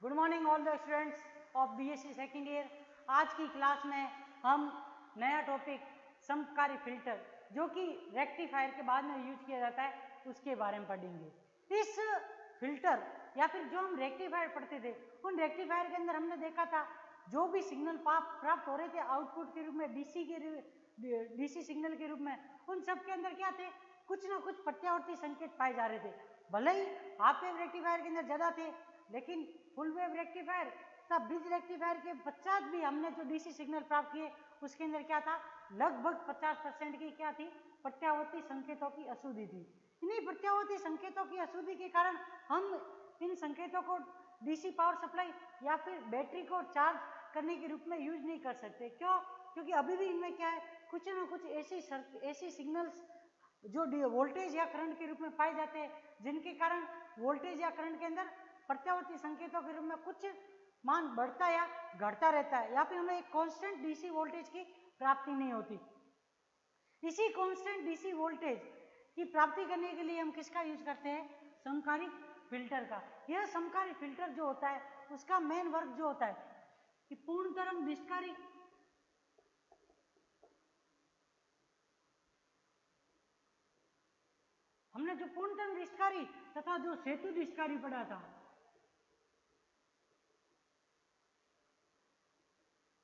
Good morning all the students of BSc second year. आज की class में हम नया टॉपिक समकारी फिल्टर जो कि रेक्टिफायर के बाद में यूज किया जाता है उसके बारे में पढ़ेंगे। इस फिल्टर या फिर जो हम रेक्टिफायर पढ़ते थे उन रेक्टिफायर के अंदर हमने देखा था जो भी सिग्नल प्राप्त हो रहे थे आउटपुट के रूप में डीसी सिग्नल के रूप में, उन सब के अंदर क्या थे, कुछ ना कुछ प्रत्यावर्ती संकेत पाए जा रहे थे। भले ही हाफ वेव रेक्टिफायर के अंदर ज्यादा थे, लेकिन फुल वेव रेक्टिफायर तथा ब्रिज रेक्टिफायर के पश्चात भी हमने जो डीसी सिग्नल प्राप्त किए उसके अंदर क्या था, लगभग 50% की क्या थी, प्रत्यावर्ती संकेतों की अशुद्धि थी। इन्हीं प्रत्यावर्ती संकेतों की अशुद्धि के कारण हम इन संकेतों को डीसी पावर सप्लाई या फिर बैटरी को चार्ज करने के रूप में यूज नहीं कर सकते। क्यों? क्योंकि अभी भी इनमें क्या है, कुछ ना कुछ ऐसी सिग्नल्स जो वोल्टेज या करंट के रूप में पाए जाते हैं जिनके कारण वोल्टेज या करंट के अंदर प्रत्यावर्ती संकेतों के रूप में कुछ मान बढ़ता या घटता रहता है, या फिर हमें एक कांस्टेंट डीसी वोल्टेज की प्राप्ति नहीं होती। इसी कांस्टेंट डीसी वोल्टेज की प्राप्ति करने के लिए हम किसका यूज करते हैं, समकारी फिल्टर का। यह समकारी फिल्टर जो होता है उसका मेन वर्क जो होता है कि पूर्ण तरंग निष्कारी हमने जो पूर्ण तरंग निष्कारी तथा जो सेतु निष्कारी पढ़ा था,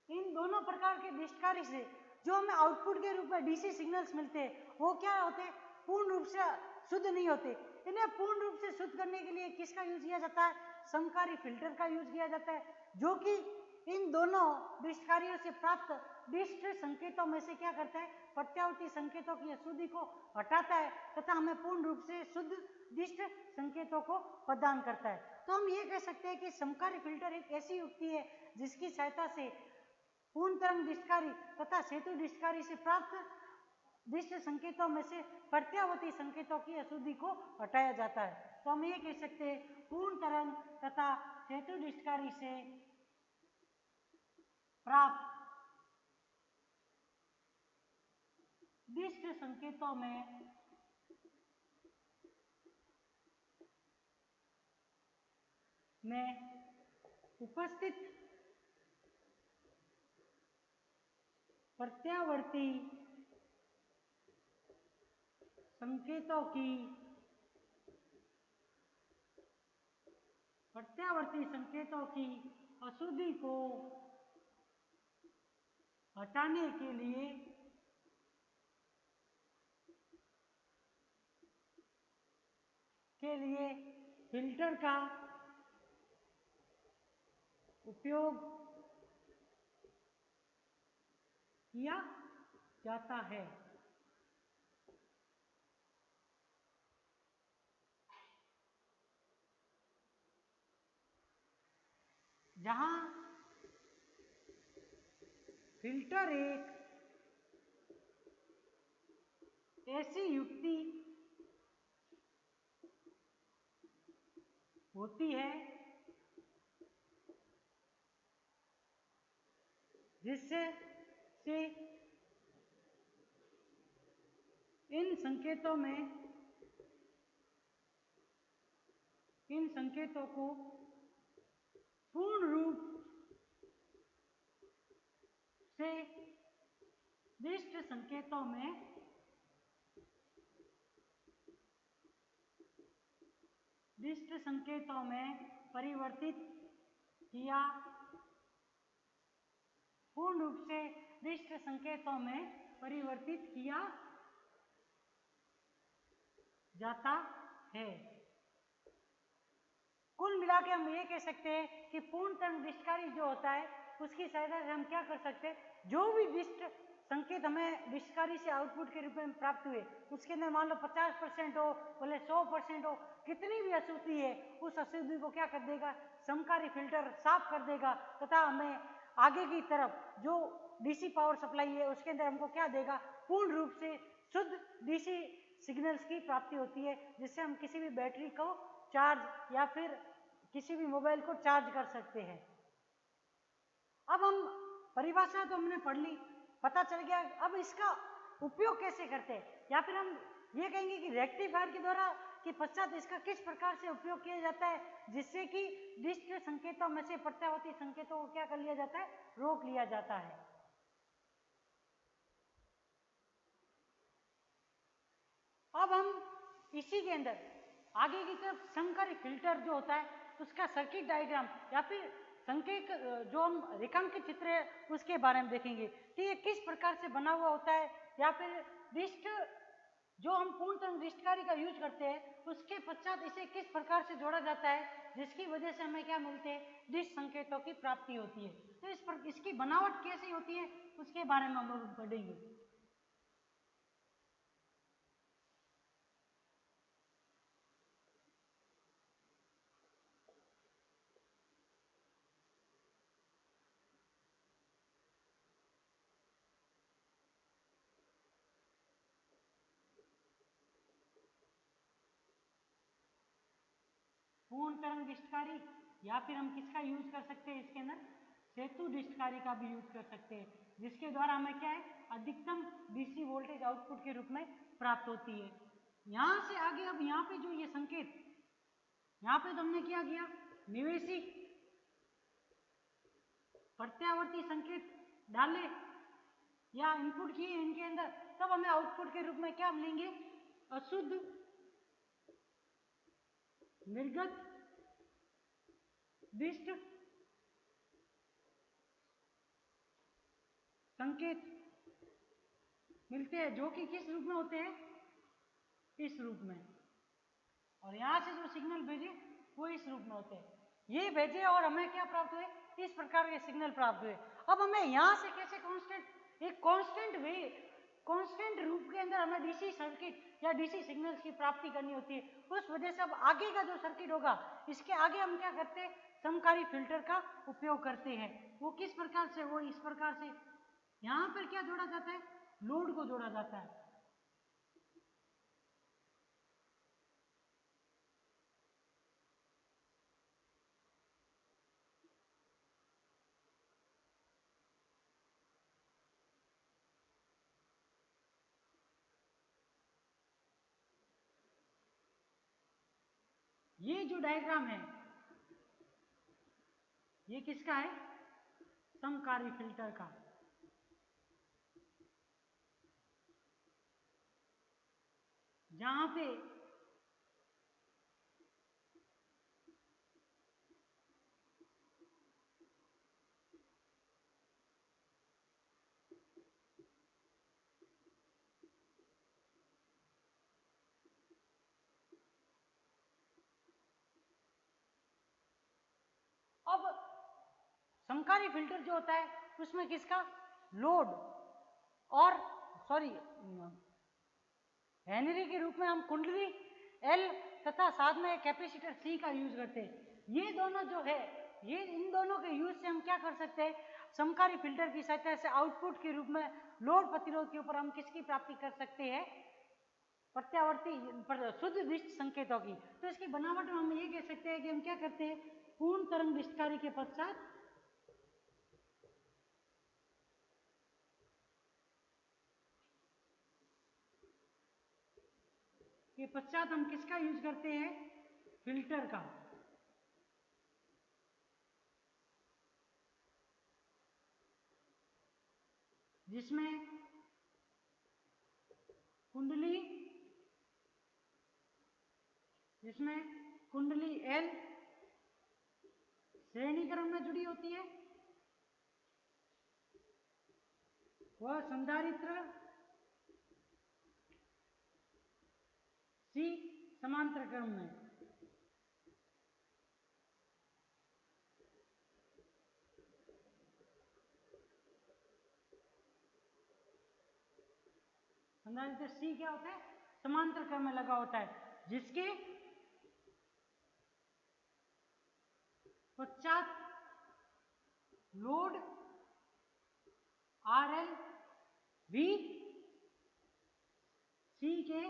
इन दोनों प्रकार के निष्कारी से जो हमें आउटपुट के रूप में डीसी सिग्नल्स मिलते हैं वो क्या होते हैं, पूर्ण रूप से शुद्ध नहीं होते। इन्हें पूर्ण रूप से शुद्ध करने के लिए किसका यूज किया जाता है, समकारी फिल्टर का यूज किया जाता है, जो कि इन दोनों निष्कारियों से प्राप्त डिस्ट संकेतों में से क्या करता है, प्रत्यावर्ती संकेतों की अशुद्धि को हटाता है तथा हमें पूर्ण रूप से शुद्ध डिस्ट संकेतों को प्रदान करता है। तो हम ये कह सकते हैं कि समकारी फिल्टर एक ऐसी युक्ति है जिसकी सहायता से पूर्ण तरंग डिस्टकारी तथा सेतु डिस्टकारी से प्राप्त डिस्ट संकेतों में से प्रत्यावर्ती संकेतों की अशुद्धि को हटाया जाता है। तो हम ये कह सकते हैं पूर्ण तरंग तथा सेतु डिस्टकारी से प्राप्त डिस्ट संकेतों में उपस्थित प्रत्यावर्ती संकेतों की अशुद्धि को हटाने के लिए फिल्टर का उपयोग किया जाता है। जहां फिल्टर एक ऐसी युक्ति होती है जिससे इन संकेतों को पूर्ण रूप से डिस्ट संकेतों में परिवर्तित किया, पूर्ण रूप से डिस्ट संकेतों में परिवर्तित किया जाता है। कुल मिला के हम ये कह सकते हैं कि पूर्ण तरंग डिस्टकारी जो होता है उसकी सहायता से हम क्या कर सकते हैं, जो भी डिस्ट संकेत हमें डिस्टकारी से आउटपुट के रूप में प्राप्त हुए उसके अंदर मान लो 50% हो, बोले 100% हो, कितनी भी अशुद्धि है उस अशुद्धि को क्या कर देगा, समकारी फिल्टर साफ कर देगा तथा हमें आगे की तरफ जो डीसी पावर सप्लाई है उसके अंदर हमको क्या देगा, पूर्ण रूप से शुद्ध डीसी सिग्नल्स की प्राप्ति होती है, जिससे हम किसी भी बैटरी को चार्ज या फिर किसी भी मोबाइल को चार्ज कर सकते हैं। अब हम परिभाषा तो हमने पढ़ ली, पता चल गया, अब इसका उपयोग कैसे करते हैं, या फिर हम ये कहेंगे कि रेक्टिफायर के द्वारा कि पश्चात इसका किस प्रकार से उपयोग किया जाता है जिससे कि डिस्ट संकेतों में से प्रत्यावर्ती संकेतों को क्या कर लिया जाता है, रोक लिया जाता है। अब हम इसी के अंदर आगे की तरफ समकारी फिल्टर जो होता है उसका सर्किट डायग्राम या फिर संकेत जो हम रेखांकित चित्र है उसके बारे में देखेंगे कि ये किस प्रकार से बना हुआ होता है, या फिर डिस्ट जो हम पूर्ण तरंग डिस्टकारी का यूज करते हैं उसके पश्चात इसे किस प्रकार से जोड़ा जाता है जिसकी वजह से हमें क्या मिलते हैं, डिस्ट संकेतों की प्राप्ति होती है। तो इसकी बनावट कैसी होती है उसके बारे में हम लोग पढ़ेंगे। पूर्ण तरंग डिस्टकारी या फिर हम किसका यूज कर सकते हैं इसके अंदर, सेतु डिस्टकारी का भी यूज कर सकते हैं, जिसके द्वारा हमें क्या है, अधिकतम डीसी वोल्टेज आउटपुट के रूप में प्राप्त होती है। यहां से आगे अब यहाँ पे जो ये संकेत यहाँ पे तो हमने क्या किया, निवेशी प्रत्यावर्ती संकेत डाले या इनपुट किए इनके अंदर, तब हमें आउटपुट के रूप में क्या मिलेंगे, अशुद्ध निर्गत डिस्ट संकेत मिलते हैं, जो कि किस रूप में होते हैं, इस रूप में। और यहां से जो सिग्नल भेजे वो इस रूप में होते हैं, ये भेजे और हमें क्या प्राप्त हुए, इस प्रकार के सिग्नल प्राप्त हुए। अब हमें यहां से कैसे कांस्टेंट, एक कांस्टेंट वे कांस्टेंट रूप के अंदर हमें डीसी सर्किट या डीसी सिग्नल्स की प्राप्ति करनी होती है। उस वजह से अब आगे का जो सर्किट होगा इसके आगे हम क्या करते हैं, समकारी फिल्टर का उपयोग करते हैं। वो किस प्रकार से, वो इस प्रकार से, यहां पर क्या जोड़ा जाता है, लोड को जोड़ा जाता है। ये जो डायग्राम है ये किसका है, समकारी फिल्टर का। जहां पे अब समकारी फिल्टर जो होता है उसमें किसका, लोड और हेनरी के रूप में हम कुंडली एल तथा साथ में कैपेसिटर सी का यूज करते हैं। ये दोनों जो है, ये इन दोनों के यूज से हम क्या कर सकते हैं, समकारी फिल्टर की सहायता से आउटपुट के रूप में लोड प्रतिरोध के ऊपर हम किसकी प्राप्ति कर सकते हैं, प्रत्यावर्ती शुद्ध डिस्ट संकेतों की। तो इसकी बनावट में हम ये कह सकते हैं कि हम क्या करते हैं, पूर्ण तरंग डिस्टकारी के पश्चात हम किसका यूज करते हैं, फिल्टर का। जिसमें कुंडली एल श्रेणी क्रम में जुड़ी होती है, वह संधारित्र सी समांतर क्रम में। संधारित्र सी क्या होता है, समांतर क्रम में लगा होता है, जिसके पश्चात लोड आर एल भी सी के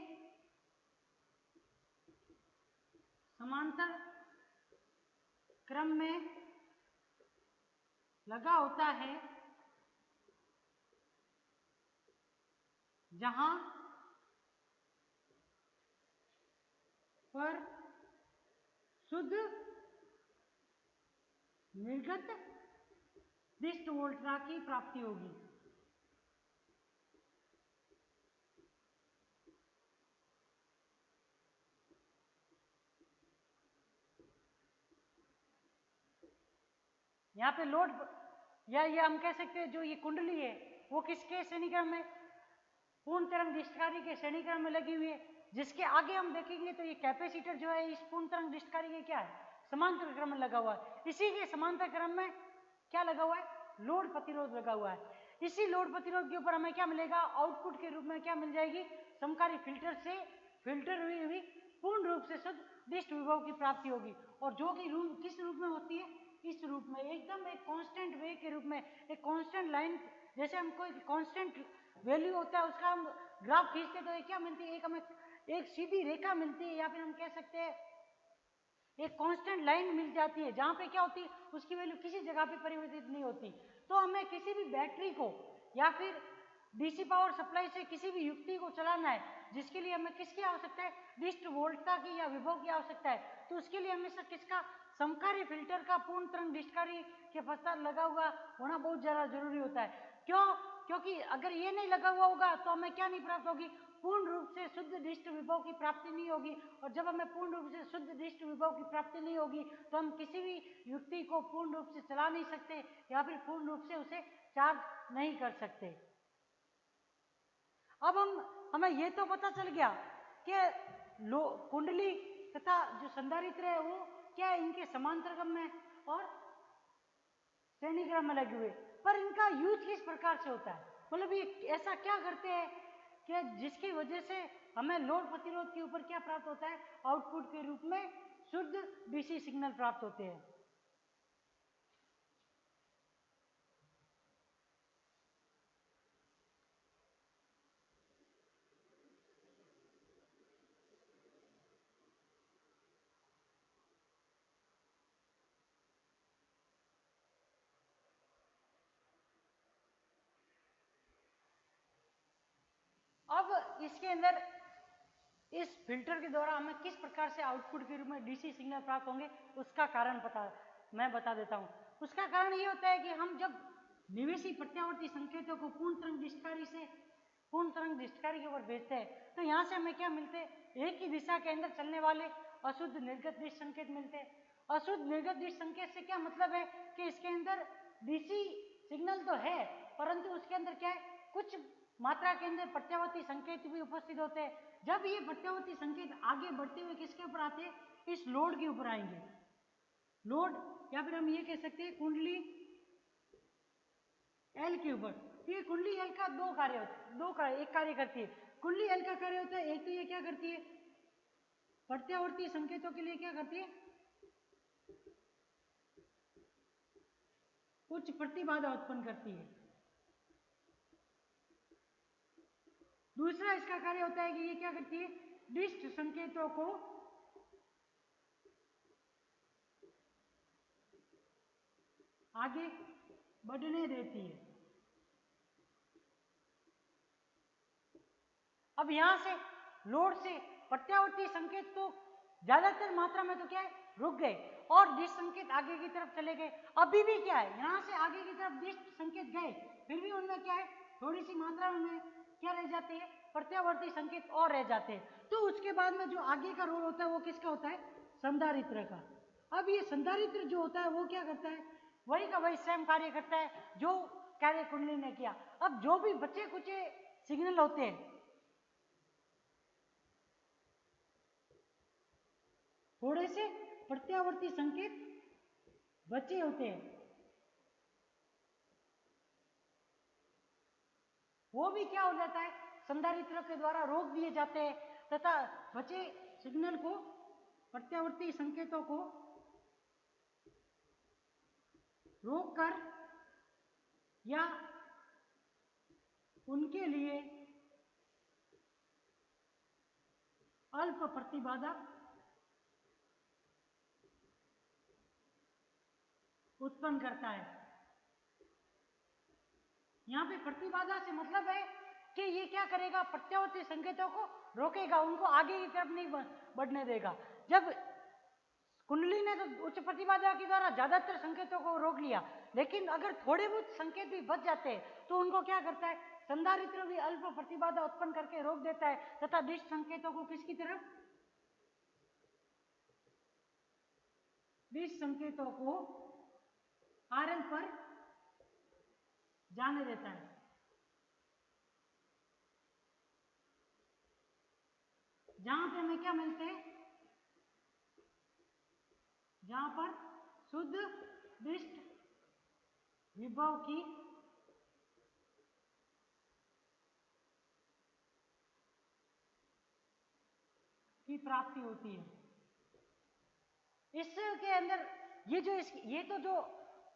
समांतर क्रम में लगा होता है, जहां पर शुद्ध निर्गत दिष्ट वोल्टा की प्राप्ति होगी। यहाँ पे लोड या ये हम कह सकते हैं जो ये कुंडली है वो किसके श्रेणीक्रम में, पूर्ण तरंग डिस्टकारी के श्रेणीक्रम में लगी हुई है, जिसके आगे हम देखेंगे तो ये कैपेसिटर जो है इस पूर्ण तरंग डिस्टकारी के क्या है, समांतर क्रम में लगा हुआ है। इसी के समांतर क्रम में क्या लगा हुआ है, लोड प्रतिरोध लगा हुआ है। इसी लोड प्रतिरोध के ऊपर हमें क्या मिलेगा, आउटपुट के रूप में क्या मिल जाएगी, समकारी फिल्टर से फिल्टर हुई हुई पूर्ण रूप से शुद्ध दिष्ट विभव की प्राप्ति होगी। और जो कि रूप किस रूप में होती है, इस रूप में एकदम एक कांस्टेंट वे के रूप में, एक कांस्टेंट लाइन, जैसे हम कोई कांस्टेंट वैल्यू होता है उसका हम ग्राफ खींचते तो ये क्या मिलती है, एक हमें एक सीधी रेखा मिलती है, या फिर हम कह सकते हैं एक कांस्टेंट लाइन मिल जाती है, जहां पे क्या होती है उसकी वैल्यू किसी जगह पे परिवर्तित नहीं होती। तो हमें किसी भी बैटरी को या फिर डीसी पावर सप्लाई से किसी भी युक्ति को चलाना है, जिसके लिए हमें किसकी आवश्यकता है, दिष्ट वोल्टता की या विभव की आवश्यकता है। तो उसके लिए हमेशा किसका, समकारी फिल्टर का पूर्ण तरंग डिस्टकारी के पश्चात लगा हुआ होना बहुत ज्यादा जरूरी होता है। क्यों, क्योंकि अगर ये नहीं लगा हुआ होगा तो हमें क्या नहीं प्राप्त होगी, पूर्ण रूप से शुद्ध दिष्ट विभव की प्राप्ति नहीं होगी। और जब हमें पूर्ण रूप से शुद्ध दिष्ट विभव की प्राप्ति नहीं होगी तो हम किसी भी युक्ति को पूर्ण रूप से चला नहीं सकते या फिर पूर्ण रूप से उसे चार्ज नहीं कर सकते। अब हमें ये तो पता चल गया कि कुंडली तथा जो संधारित्र है वो क्या है, इनके समांतर क्रम में और श्रेणी क्रम में लगे हुए, पर इनका यूज किस प्रकार से होता है, मतलब ये ऐसा क्या करते हैं कि जिसकी वजह से हमें लोड प्रतिरोध के ऊपर क्या प्राप्त होता है, आउटपुट के रूप में शुद्ध डीसी सिग्नल प्राप्त होते हैं। अब इसके अंदर इस फिल्टर के द्वारा हमें किस प्रकार से आउटपुट के रूप में डीसी सिग्नल प्राप्त होंगे, उसका कारण मैं बता देता हूं। उसका कारण ये होता है कि हम जब निवेशी प्रत्यावर्ती संकेतों को पूर्ण तरंग डिस्टकारी से पूर्ण तरंग डिस्टकारी के ऊपर भेजते हैं तो यहाँ से हमें क्या मिलते हैं, एक ही दिशा के अंदर चलने वाले अशुद्ध निर्गत दिश संकेत मिलते हैं। अशुद्ध निर्गत दिश संकेत से क्या मतलब है कि इसके अंदर डीसी सिग्नल तो है परंतु उसके अंदर क्या है, कुछ मात्रा के अंदर प्रत्यावर्ती संकेत भी उपस्थित होते हैं। जब ये प्रत्यावर्ती संकेत आगे बढ़ते हुए किसके ऊपर आते हैं, इस लोड के ऊपर आएंगे, लोड या फिर हम ये कह सकते हैं कुंडली एल के ऊपर। तो ये कुंडली एल का एक कार्य करती है। कुंडली एल का कार्य होता है, एक तो ये क्या करती है, प्रत्यावर्ती संकेतों के लिए क्या करती है, कुछ प्रतिबाधा उत्पन्न करती है। दूसरा इसका कार्य होता है कि ये क्या करती है, डिस्ट संकेतों को आगे बढ़ने देती है। अब यहां से लोड से प्रत्यावर्ती संकेत तो ज्यादातर मात्रा में तो क्या है, रुक गए और डिस्ट संकेत आगे की तरफ चले गए। अभी भी क्या है, यहां से आगे की तरफ डिस्ट संकेत गए, फिर भी उनमें क्या है, थोड़ी सी मात्रा में क्या रह जाती है, प्रत्यावर्ती संकेत और रह जाते हैं। तो उसके बाद में जो आगे का रोल होता है वो किसका होता है, संधारित्र का। अब ये संधारित्र जो होता है वो क्या करता है, वही का वही सेम कार्य करता है जो कार्य कुंडली ने किया। अब जो भी बचे कुचे सिग्नल होते हैं, थोड़े से प्रत्यावर्ती संकेत बचे होते हैं, वो भी क्या हो जाता है, संधारित्र के द्वारा रोक दिए जाते हैं तथा बचे सिग्नल को, प्रत्यावर्ती संकेतों को रोककर या उनके लिए अल्प प्रतिबाधा उत्पन्न करता है। यहां पे प्रतिबाधा से मतलब है कि ये क्या करेगा, प्रत्यावर्ती संकेतों को रोकेगा, उनको आगे की तरफ नहीं बढ़ने देगा। जब कुंडली ने तो उच्च प्रतिबाधा के द्वारा ज्यादातर संकेतों को रोक लिया, लेकिन अगर थोड़े बहुत संकेत भी बच जाते हैं तो उनको क्या करता है, संधारित्र भी अल्प प्रतिबाधा उत्पन्न करके रोक देता है तथा दिष्ट संकेतों को किसकी तरफ, दिष्ट संकेतों को आरएल पर जाने देता है। जहां पे हमें क्या मिलते हैं, जहां पर शुद्ध दिष्ट विभव की प्राप्ति होती है। इसके अंदर ये जो ये तो जो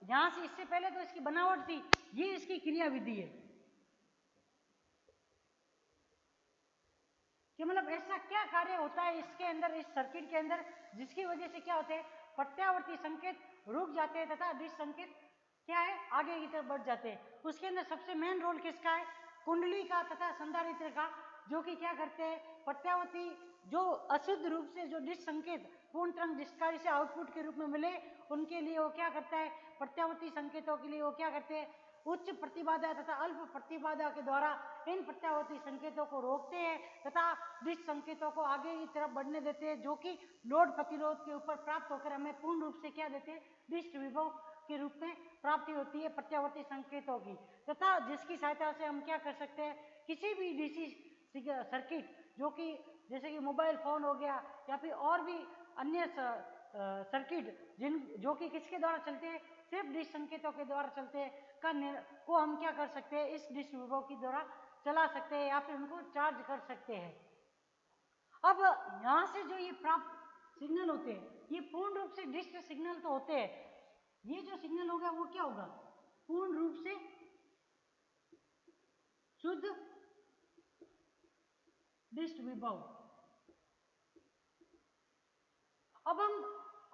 यहां से इससे पहले तो इसकी बनावट थी, ये इसकी क्रिया विधि है कि मतलब ऐसा क्या कार्य होता है इसके अंदर, इस सर्किट के अंदर, जिसकी वजह से क्या होते हैं, प्रत्यावर्ती संकेत रुक जाते हैं तथा दिष्ट संकेत क्या है, आगे की तरफ बढ़ जाते हैं। उसके अंदर सबसे मेन रोल किसका है, कुंडली का तथा संधारित्र का, जो कि क्या करते हैं, प्रत्यावर्ती जो अशुद्ध रूप से जो दिष्ट संकेत पूर्ण तरंग जिसकारी से आउटपुट के रूप में मिले, उनके लिए वो क्या करता है, प्रत्यावर्ती संकेतों के लिए वो क्या करते हैं, उच्च प्रतिबाधा तथा अल्प प्रतिबाधा के द्वारा इन प्रत्यावर्ती संकेतों को रोकते हैं तथा दिष्ट संकेतों को आगे की तरफ बढ़ने देते हैं, जो कि लोड प्रतिरोध के ऊपर प्राप्त होकर हमें पूर्ण रूप से क्या देते हैं, दिष्ट विभव के रूप में प्राप्ति होती है प्रत्यावर्ती संकेतों की, तथा जिसकी सहायता से हम क्या कर सकते हैं, किसी भी डीसी सर्किट जो कि जैसे कि मोबाइल फोन हो गया या फिर और भी अन्य सर्किट जो कि किसके द्वारा चलते हैं, सिर्फ दिष्ट संकेतों के द्वारा चलते हैं, को हम क्या कर सकते हैं, इस दिष्ट विभव के द्वारा चला सकते हैं या फिर उनको चार्ज कर सकते हैं। अब यहां से जो ये प्राप्त सिग्नल होते हैं, ये पूर्ण रूप से डिस्ट सिग्नल तो होते हैं, ये जो सिग्नल होगा वो क्या होगा, पूर्ण रूप से शुद्ध डिस्ट विभव। अब हम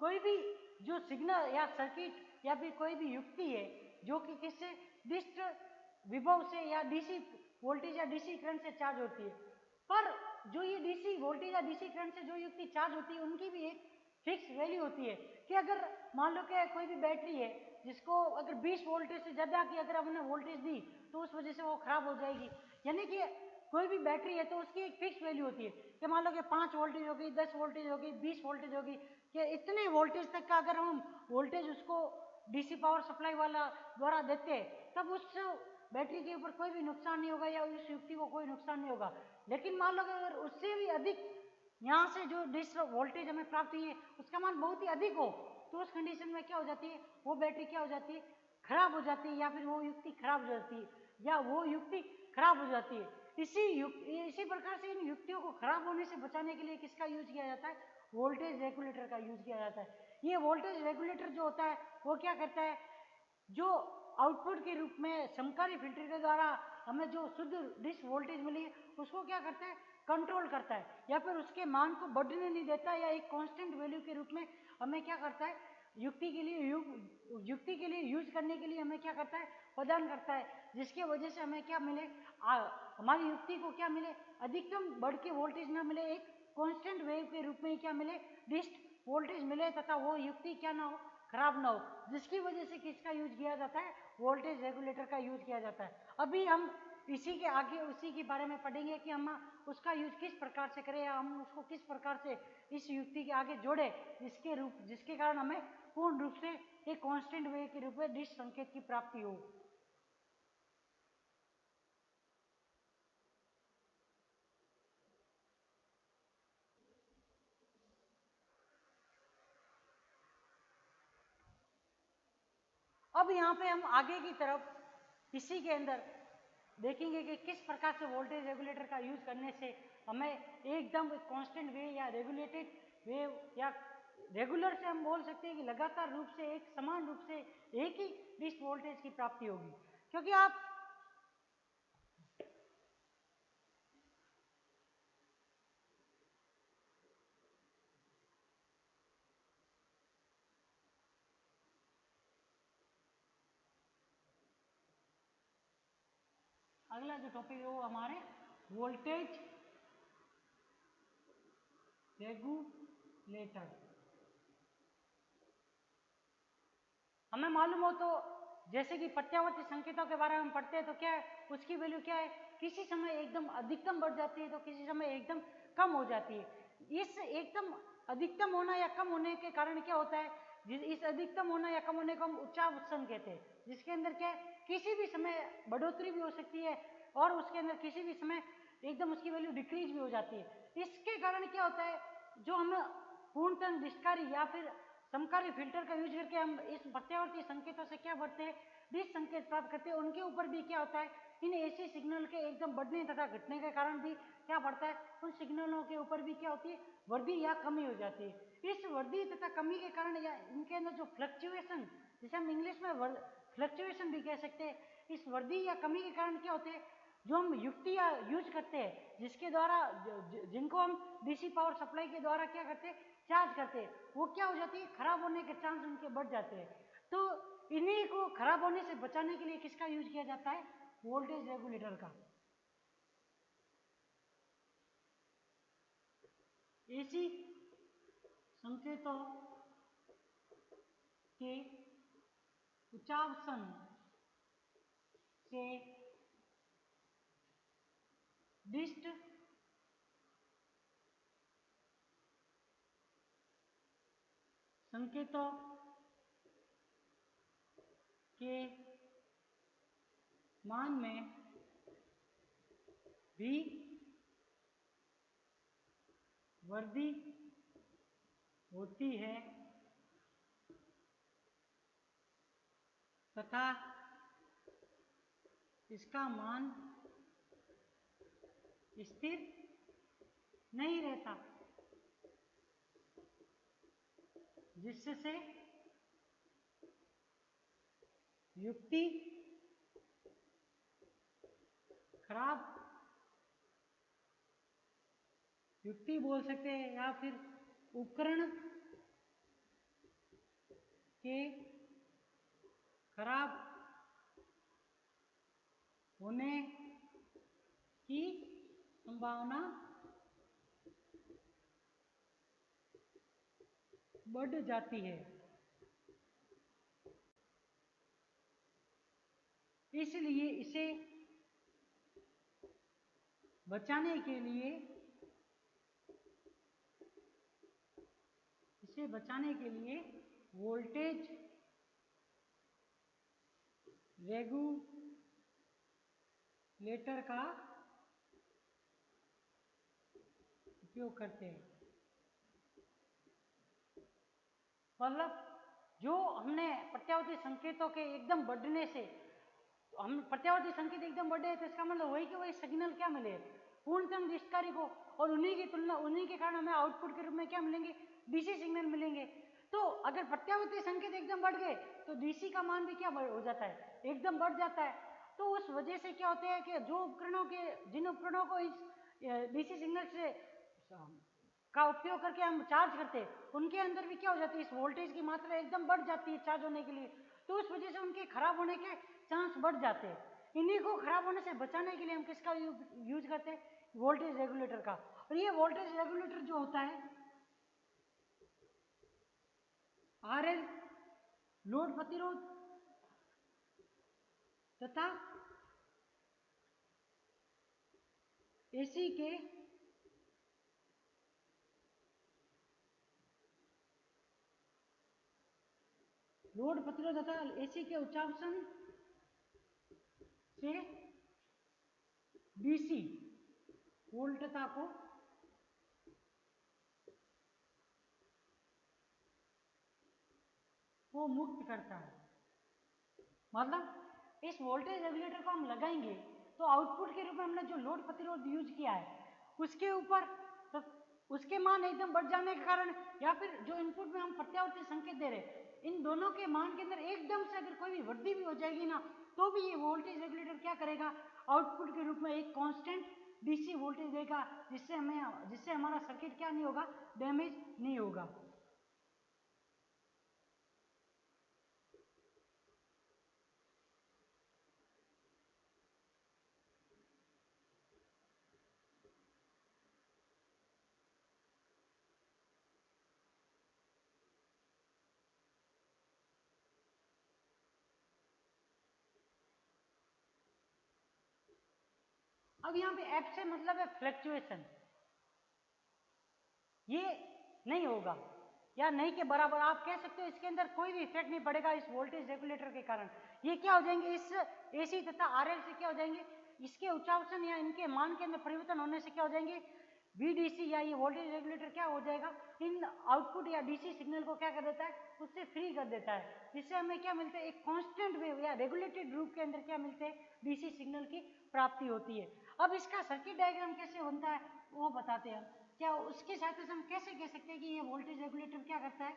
कोई भी जो सिग्नल या सर्किट या फिर कोई भी युक्ति है जो कि किससे, डिस्ट विभव से या डीसी वोल्टेज या डीसी करंट से चार्ज होती है, पर जो ये डीसी वोल्टेज या डीसी करंट से जो युक्ति चार्ज होती है उनकी भी एक फिक्स वैल्यू होती है कि अगर मान लो कि कोई भी बैटरी है जिसको अगर 20 वोल्टेज से ज़्यादा की अगर हमने वोल्टेज दी तो उस वजह से वो खराब हो जाएगी। यानी कि कोई भी बैटरी है तो उसकी एक फिक्स वैल्यू होती है कि मान लो कि 5 वोल्टेज होगी, 10 वोल्टेज होगी, 20 वोल्टेज होगी, कि इतने वोल्टेज तक का अगर हम वोल्टेज उसको डीसी पावर सप्लाई वाला द्वारा देते हैं तब उस बैटरी के ऊपर कोई भी नुकसान नहीं होगा या उस युक्ति को कोई नुकसान नहीं होगा। लेकिन मान लो कि अगर उससे भी अधिक यहाँ से जो डिस वोल्टेज हमें प्राप्त हुई है उसका मान बहुत ही अधिक हो तो उस कंडीशन में क्या हो जाती है, वो बैटरी क्या हो जाती है, खराब हो जाती है या फिर वो युक्ति खराब हो जाती है या वो युक्ति खराब हो जाती है। इसी प्रकार से इन युक्तियों को खराब होने से बचाने के लिए किसका यूज किया जाता है, वोल्टेज रेगुलेटर का यूज किया जाता है। ये वोल्टेज रेगुलेटर जो होता है वो क्या करता है, जो आउटपुट के रूप में समकारी फिल्टर के द्वारा हमें जो शुद्ध डिस वोल्टेज मिली है उसको क्या करता है, कंट्रोल करता है या फिर उसके मान को बढ़ने नहीं देता या एक कांस्टेंट वैल्यू के रूप में हमें क्या करता है, युक्ति के लिए यूज करने के लिए हमें क्या करता है, प्रदान करता है, जिसके वजह से हमें क्या मिले, हमारी युक्ति को क्या मिले, अधिकतम बढ़ के वोल्टेज ना मिले, एक कांस्टेंट वेव के रूप में क्या मिले, डिस्ट वोल्टेज मिले तथा वो युक्ति क्या ना हो, खराब ना हो, जिसकी वजह से किसका यूज किया जाता है, वोल्टेज रेगुलेटर का यूज किया जाता है। अभी हम इसी के आगे उसी के बारे में पढ़ेंगे कि हम उसका यूज किस प्रकार से करें या हम उसको किस प्रकार से इस युक्ति के आगे जोड़े जिसके कारण हमें पूर्ण रूप से एक कांस्टेंट वेव के रूप में डिस्ट संकेत की प्राप्ति हो। अब यहाँ पे हम आगे की तरफ इसी के अंदर देखेंगे कि किस प्रकार से वोल्टेज रेगुलेटर का यूज करने से हमें एकदम कांस्टेंट वेव या रेगुलेटेड वेव या रेगुलर से हम बोल सकते हैं कि लगातार रूप से एक समान रूप से एक ही डिस्ट वोल्टेज की प्राप्ति होगी। क्योंकि आप अगला जो टॉपिक है वो हमारे वोल्टेज रेगुलेटर। हमें मालूम हो तो जैसे कि प्रत्यावर्ती संकेतों के बारे में पढ़ते हैं तो क्या है, उसकी वैल्यू क्या है, किसी समय एकदम अधिकतम बढ़ जाती है तो किसी समय एकदम कम हो जाती है। इस एकदम अधिकतम होना या कम होने के कारण क्या होता है, इस अधिकतम होना या कम होने को हम उच्चावसन कहते हैं, जिसके अंदर क्या है, किसी भी समय बढ़ोतरी भी हो सकती है और उसके अंदर किसी भी समय एकदम उसकी वैल्यू डिक्रीज भी हो जाती है। इसके कारण क्या होता है, जो हम पूर्णतः निष्कारी या फिर समकारी फिल्टर का यूज करके हम इस प्रत्यावर्ती संकेतों से क्या बढ़ते हैं, डिस संकेत प्राप्त करते हैं, उनके ऊपर भी क्या होता है, इन ऐसे सिग्नल के एकदम बढ़ने तथा घटने के कारण भी क्या बढ़ता है, उन सिग्नलों के ऊपर भी क्या होती है, वृद्धि या कमी हो जाती है। इस वृद्धि तथा कमी के कारण या इनके अंदर जो फ्लक्चुएशन, जिसे हम इंग्लिश में फ्लक्चुएशन भी कह सकते हैं, इस वृद्धि या कमी के कारण क्या होते हैं, जो हम युक्तियाँ यूज करते हैं जिसके द्वारा जिनको हम डीसी पावर सप्लाई के द्वारा क्या करते हैं, चार्ज करते हैं, वो क्या हो जाती है, खराब होने के चांस उनके बढ़ जाते हैं। तो इन्हीं को खराब होने से बचाने के लिए किसका यूज किया जाता है, वोल्टेज रेगुलेटर का। एसी संकेतों के उच्चावसन से डिस्ट संकेतों के मान में भी वृद्धि होती है तथा इसका मान स्थिर नहीं रहता, जिससे युक्ति खराब, युक्ति बोल सकते हैं या फिर उपकरण के खराब होने की संभावना बढ़ जाती है। इसलिए इसे बचाने के लिए वोल्टेज रेगुलेटर का उपयोग करते हैं। मतलब जो हमने प्रत्यावर्ती संकेतों के एकदम बढ़ने से, हम प्रत्यावर्ती संकेत एकदम बढ़े तो इसका मतलब वही कि वही सिग्नल क्या मिले, पूर्णतः निष्कारी को, और उन्हीं की तुलना, उन्हीं के कारण हमें आउटपुट के रूप में क्या मिलेंगे, डीसी सिग्नल मिलेंगे। तो अगर प्रत्यावर्ती संकेत एकदम बढ़ गए तो डीसी का मान भी क्या हो जाता है, एकदम बढ़ जाता है। तो उस वजह से क्या होता है कि जो उपकरणों के, जिन उपकरणों को इस डीसी सिग्नल से का उपयोग करके हम चार्ज करते हैं, उनके अंदर भी क्या हो जाती है, इस वोल्टेज की मात्रा एकदम बढ़ जाती है चार्ज होने के लिए, तो उस वजह से उनके खराब होने के चांस बढ़ जाते हैं। इन्हीं को खराब होने से बचाने के लिए हम किसका यूज करते हैं, वोल्टेज रेगुलेटर का। और ये वोल्टेज रेगुलेटर जो होता है, आरएल लोड प्रतिरोध तथा एसी के लोड प्रतिरोध तथा एसी के उच्चावसन से डीसी वोल्टता को मुक्त करता है। मतलब इस वोल्टेज रेगुलेटर को हम लगाएंगे तो आउटपुट के रूप में हमने जो लोड प्रतिरोध यूज किया है उसके ऊपर तो उसके मान एकदम बढ़ जाने के कारण, या फिर जो इनपुट में हम प्रत्यावर्ती संकेत दे रहे हैं, इन दोनों के मान के अंदर एकदम से अगर कोई भी वृद्धि भी हो जाएगी ना, तो भी ये वोल्टेज रेगुलेटर क्या करेगा, आउटपुट के रूप में एक कांस्टेंट डीसी वोल्टेज देगा, जिससे हमारा सर्किट क्या नहीं होगा, डैमेज नहीं होगा। अब यहाँ पे एफ से मतलब है फ्लक्चुएशन, ये नहीं होगा या नहीं के बराबर आप कह सकते हो, इसके अंदर कोई भी इफेक्ट नहीं पड़ेगा इस वोल्टेज रेगुलेटर के कारण। ये क्या हो जाएंगे, इस एसी तथा आरएल से क्या हो जाएंगे, इसके उच्चावचन या इनके मान के अंदर परिवर्तन होने से क्या हो जाएंगे, VDC या ये वोल्टेज रेगुलेटर क्या हो जाएगा, इन आउटपुट या डीसी सिग्नल को क्या कर देता है, उससे फ्री कर देता है। जिससे हमें क्या मिलता है, एक कांस्टेंट वेव या रेगुलेटेड रूप के अंदर क्या मिलते हैं, डीसी सिग्नल की प्राप्ति होती है। अब इसका सर्किट डायग्राम कैसे बनता है वो बताते हैं। क्या उसके साथ हम कैसे कह सकते हैं कि ये वोल्टेज रेगुलेटर क्या करता है,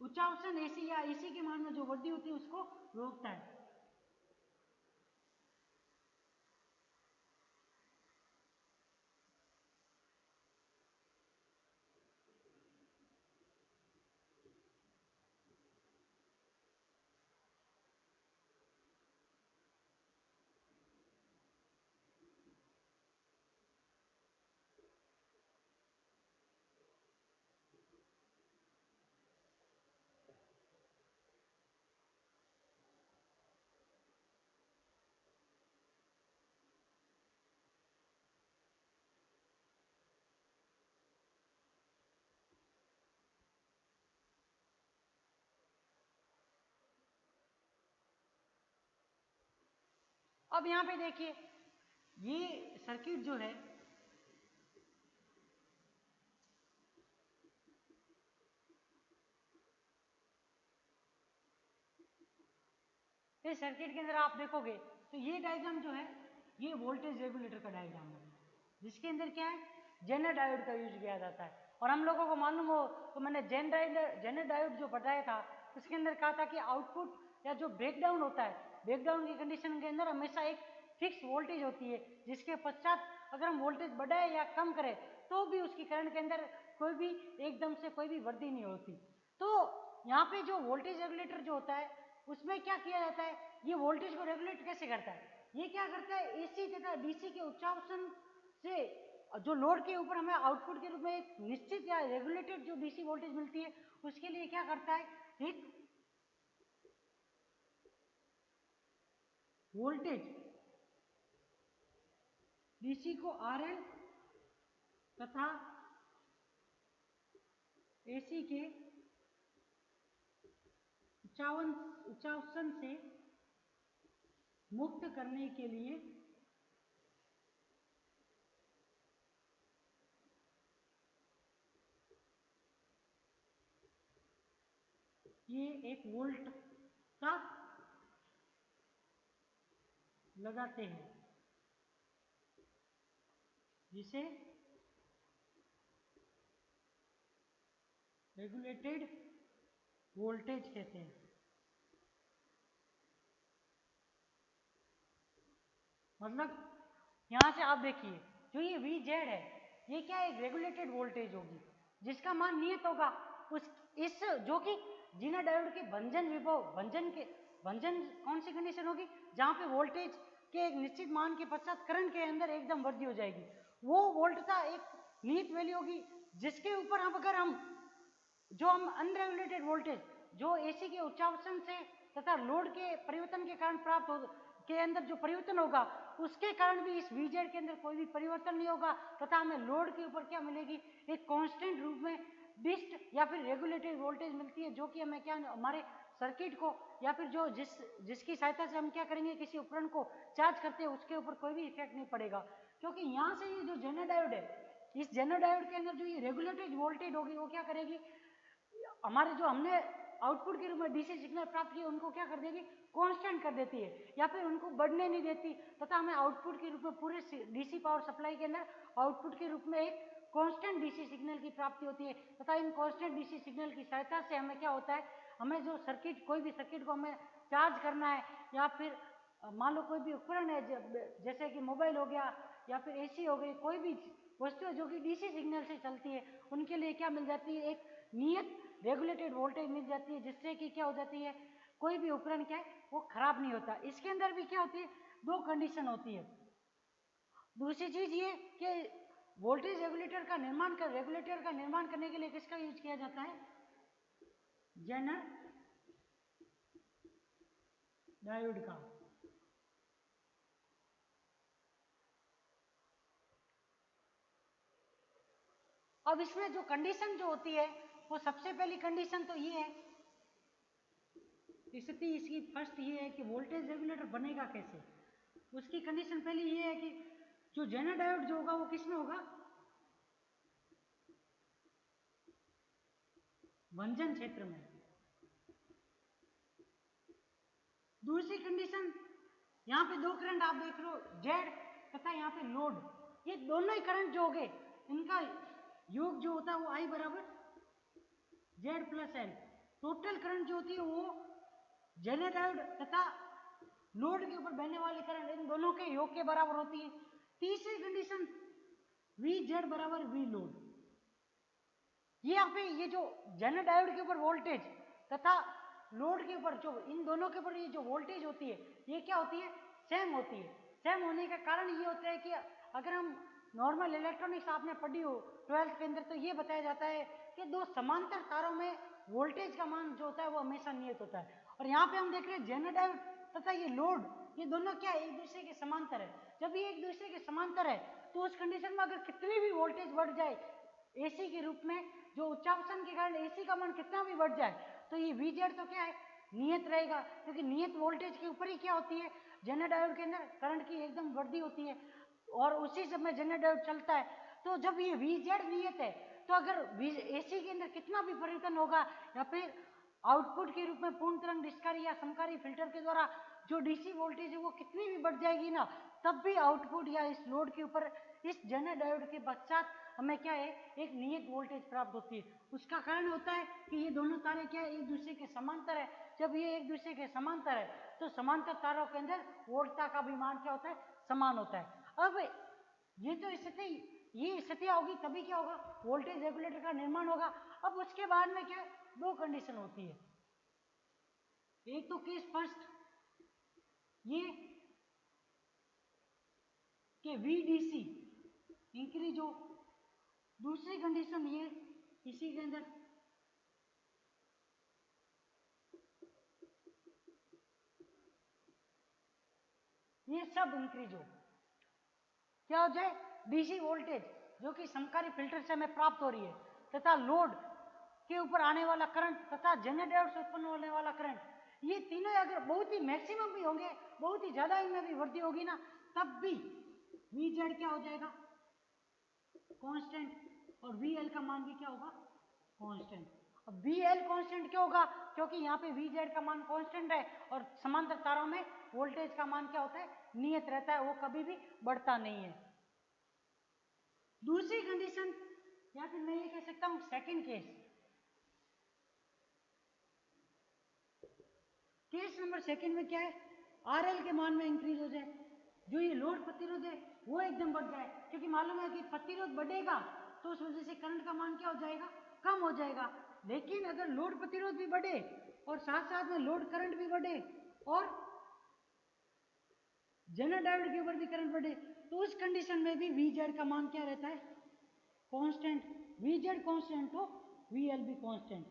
उच्चावचन एसी या एसी के मान में जो वृद्धि होती है उसको रोकता है। अब यहाँ पे देखिए ये सर्किट जो है इस सर्किट के अंदर आप देखोगे तो ये डायग्राम जो है ये वोल्टेज रेगुलेटर का डायग्राम है, जिसके अंदर क्या है, जेनर डायोड का यूज किया जाता है। और हम लोगों को मालूम हो तो मैंने जेनर डायोड जो बताया था उसके अंदर कहा था कि आउटपुट या जो ब्रेकडाउन होता है, ब्रेकडाउन की कंडीशन के अंदर हमेशा एक फिक्स वोल्टेज होती है, जिसके पश्चात अगर हम वोल्टेज बढ़ाए या कम करें तो भी उसकी करंट के अंदर कोई भी एकदम से कोई भी वृद्धि नहीं होती। तो यहाँ पे जो वोल्टेज रेगुलेटर जो होता है उसमें क्या किया जाता है, ये वोल्टेज को रेगुलेट कैसे करता है, ये क्या करता है, एसी तथा डीसी के उच्चावचन से जो लोड के ऊपर हमें आउटपुट के रूप में एक निश्चित या रेगुलेटेड जो डीसी वोल्टेज मिलती है उसके लिए क्या करता है, एक वोल्टेज डीसी को आरएल तथा एसी के उच्चावचन से मुक्त करने के लिए ये एक वोल्ट का लगाते हैं, जिसे रेगुलेटेड वोल्टेज कहते हैं। मतलब यहां से आप देखिए जो ये VZ है ये क्या है, एक रेगुलेटेड वोल्टेज होगी जिसका मान नियत होगा उस इस जो कि जीना डायोड के भंजन विभव भंजन कौन सी कंडीशन होगी, जहां पे वोल्टेज के एक निश्चित मान के पश्चात करंट के अंदर एकदम वृद्धि हो जाएगी, वो वोल्ट का एक नियत वैल्यू होगी, जिसके ऊपर हम अगर हम जो हम अनरेगुलेटेड वोल्टेज जो एसी के उच्चावचन से तथा लोड के परिवर्तन के कारण प्राप्त हो के अंदर जो परिवर्तन होगा उसके कारण भी इस VZ के अंदर कोई भी परिवर्तन नहीं होगा तथा हमें लोड के ऊपर क्या मिलेगी, एक कांस्टेंट रूप में डिस्ट या फिर रेगुलेटेड वोल्टेज मिलती है, जो कि हमें क्या हमारे सर्किट को या फिर जो जिसकी सहायता से हम क्या करेंगे किसी उपकरण को चार्ज करते हैं उसके ऊपर कोई भी इफेक्ट नहीं पड़ेगा। क्योंकि यहाँ से ये जो जेनर डायोड है इस जेनर डायोड के अंदर जो ये रेगुलेटेड वोल्टेज होगी वो क्या करेगी, हमारे जो हमने आउटपुट के रूप में डीसी सिग्नल प्राप्त किए उनको क्या कर देगी, कांस्टेंट कर देती है या फिर उनको बढ़ने नहीं देती तथा हमें आउटपुट के रूप में पूरे डीसी पावर सप्लाई के अंदर आउटपुट के रूप में एक कांस्टेंट डीसी सिग्नल की प्राप्ति होती है तथा इन कांस्टेंट डीसी सिग्नल की सहायता से हमें क्या होता है, हमें जो सर्किट कोई भी सर्किट को हमें चार्ज करना है या फिर मान लो कोई भी उपकरण है जैसे कि मोबाइल हो गया या फिर एसी हो गई, कोई भी वस्तु है जो कि डीसी सिग्नल से चलती है उनके लिए क्या मिल जाती है, एक नियत रेगुलेटेड वोल्टेज मिल जाती है, जिससे कि क्या हो जाती है कोई भी उपकरण क्या है वो खराब नहीं होता। इसके अंदर भी क्या होती है, दो कंडीशन होती है। दूसरी चीज ये कि वोल्टेज रेगुलेटर का निर्माण करने के लिए किसका यूज किया जाता है, जेनर डायोड का। अब इसमें जो कंडीशन जो होती है वो सबसे पहली कंडीशन तो ये है, स्थिति इसकी फर्स्ट ये है कि वोल्टेज रेगुलेटर बनेगा कैसे। उसकी कंडीशन पहली ये है कि जो जेनर डायोड जो होगा वो किसमें होगा, भंजन क्षेत्र में। दूसरी कंडीशन, यहाँ पे दो करंट आप देख रहे हो, जेड तथा यहाँ पे लोड, ये दोनों ही करंट जो होंगे इनका योग जो होता है वो आई बराबर Z plus L. Total current जो होती है वो जेनर डायोड तथा लोड के ऊपर बहने वाली करंट इन दोनों के योग के बराबर होती है। तीसरी कंडीशन, वी जेड बराबर वी लोड। ये यहाँ पे ये जो जेनर डायोड के ऊपर वोल्टेज तथा लोड के ऊपर जो इन दोनों के ऊपर ये जो वोल्टेज होती है ये क्या होती है, सेम होती है। सेम होने का कारण ये होता है कि अगर हम नॉर्मल इलेक्ट्रॉनिक्स आपने पढ़ी हो 12th के अंदर, तो ये बताया जाता है कि दो समांतर तारों में वोल्टेज का मान जो होता है वो हमेशा नियत होता है। और यहाँ पे हम देख रहे हैं जेनर डायोड तथा ये लोड, ये दोनों क्या एक दूसरे के समांतर है। जब ये एक दूसरे के समांतर है तो उस कंडीशन में अगर कितनी भी वोल्टेज बढ़ जाए एसी के रूप में, जो उच्चावसन के कारण एसी का मान कितना भी बढ़ जाए, तो ये वीजेड तो क्या है, नियत रहेगा, क्योंकि नियत वोल्टेज के ऊपर ही क्या होती है, जेनर डायोड के अंदर करंट की एकदम वृद्धि होती है और उसी समय जेनर डायोड चलता है। तो जब ये वीजेड नियत है तो अगर एसी के अंदर कितना भी परिवर्तन होगा या फिर आउटपुट के रूप में पूर्ण तरंग निष्कारी या समकारी फिल्टर के द्वारा जो डीसी वोल्टेज है वो कितनी भी बढ़ जाएगी ना, तब भी आउटपुट या इस लोड के ऊपर इस जेनर डायोड के पश्चात हमें क्या है, एक नियत वोल्टेज प्राप्त होती है। उसका कारण होता है कि ये दोनों तारे क्या है, एक दूसरे के समांतर है। जब ये एक दूसरे के समांतर है तो समांतर तारों के अंदर वोल्टता का भी मान क्या होता है, समान होता है। अब ये तो स्थिति, ये स्थितियां होगी तभी क्या होगा, वोल्टेज रेगुलेटर का निर्माण होगा। अब उसके बाद में क्या, दो कंडीशन होती है। एक तो केस फर्स्ट ये कि VDC इंक्रीज हो, दूसरी कंडीशन ये इसी के अंदर ये सब इंक्रीज हो, क्या हो जाए, डीसी वोल्टेज जो कि समकारी फिल्टर से हमें प्राप्त हो रही है तथा लोड के ऊपर आने वाला करंट तथा जेनर डायोड से उत्पन्न होने वाला करंट, ये तीनों अगर बहुत ही मैक्सिमम भी होंगे, बहुत ही ज्यादा इनमें भी वृद्धि होगी ना, तब भी VZ क्या हो जाएगा, कांस्टेंट, और VL का मान भी क्या होगा, कांस्टेंट। अब VL कांस्टेंट क्यों होगा, क्योंकि यहाँ पे VZ का मान कांस्टेंट है और समांतर तारों में वोल्टेज का मान क्या होता है, नियत रहता है, वो कभी भी बढ़ता नहीं है। दूसरी कंडीशन या फिर मैं ये कह सकता हूं second case, case number second में क्या है, RL के मान में इंक्रीज हो जाए, जो ये लोड प्रतिरोध है वो एकदम बढ़ जाए, क्योंकि मालूम है कि प्रतिरोध बढ़ेगा तो उस वजह से करंट का मान क्या हो जाएगा, कम हो जाएगा। लेकिन अगर लोड प्रतिरोध भी बढ़े और साथ साथ में लोड करंट भी बढ़े और जेनर डायोड के ऊपर भी करंट बढ़े, तो उस कंडीशन में भी VZ का मान क्या रहता है, कांस्टेंट। VZ कांस्टेंट तो VL भी कांस्टेंट।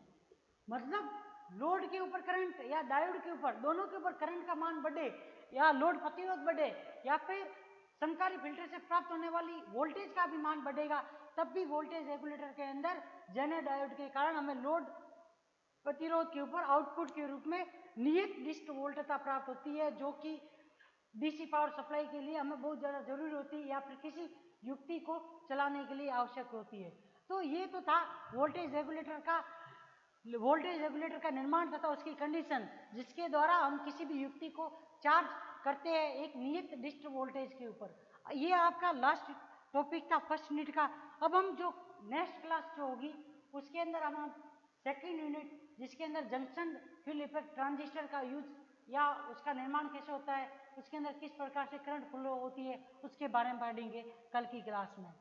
मतलब लोड के ऊपर करंट या डायोड के ऊपर, दोनों के ऊपर करंट का मान बढ़े या लोड प्रतिरोध बढ़े या फिर समकारी फिल्टर से प्राप्त होने वाली वोल्टेज का भी मान बढ़ेगा, तब भी वोल्टेज रेगुलेटर के अंदर जेनर डायोड के कारण हमें लोड प्रतिरोध के ऊपर आउटपुट के रूप में नियत डिस्ट वोल्टता प्राप्त होती है, जो कि डीसी पावर सप्लाई के लिए हमें बहुत ज़्यादा जरूरी होती है या फिर किसी युक्ति को चलाने के लिए आवश्यक होती है। तो ये तो था वोल्टेज रेगुलेटर का निर्माण तथा उसकी कंडीशन, जिसके द्वारा हम किसी भी युक्ति को चार्ज करते हैं एक नियत डिस्ट वोल्टेज के ऊपर। ये आपका लास्ट टॉपिक था फर्स्ट यूनिट का। अब हम जो नेक्स्ट क्लास जो होगी उसके अंदर हम सेकेंड यूनिट, जिसके अंदर जंक्शन फिल इफेक्ट ट्रांजिस्टर का यूज या उसका निर्माण कैसे होता है, उसके अंदर किस प्रकार से करंट फ्लो होती है, उसके बारे में पढ़ेंगे कल की क्लास में।